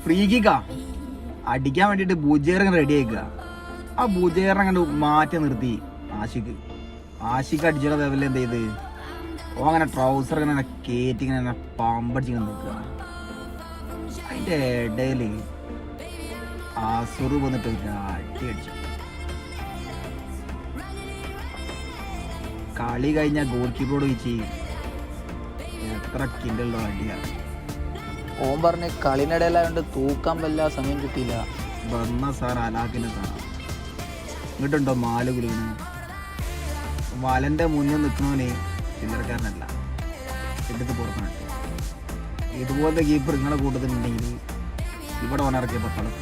Free കിക്കാ അടിക്കാൻ വേണ്ടിട്ട് ബൂജേറിന് ready ആക്കുക. ആ ബൂജേറിനെ കണ്ട് മാറ്റി നിർത്തി ആഷിക്ക് അടിച്ചുള്ള ലെവലിൽ എന്ത് ചെയ്ത് ഓ അങ്ങനെ ട്രൗസർ ഇങ്ങനെ കയറ്റി ഇങ്ങനെ പമ്പടിച്ചിങ്ങനെ നിൽക്കുക. അതിൻ്റെ ഇടയിൽ ആസുറ് വന്നിട്ട് അടി അടിച്ചു. കളി കഴിഞ്ഞ ഗോൾ കീപ്പറോട് ചോദിച്ച് എത്ര കില്ലുള്ള അടിയാണ്. ഓൻ പറഞ്ഞ് കളിനിടയിലായതുകൊണ്ട് തൂക്കാൻ വല്ല സമയം കിട്ടിയില്ല. വന്ന സാർ അലാക്കിൻ്റെ സാർ ഇങ്ങോട്ടുണ്ടോ മാല് കുലുങ്ങുന്നു. വലൻ്റെ മുന്നിൽ നിൽക്കുന്നവന് ചില്ലറക്കാരനല്ല, എടുത്ത് പുറത്താണ്. ഇതുപോലത്തെ കീപ്പർ നിങ്ങളെ കൂട്ടത്തിലുണ്ടെങ്കിൽ ഇവിടെ വന്നിറക്കിയപ്പോൾ കളി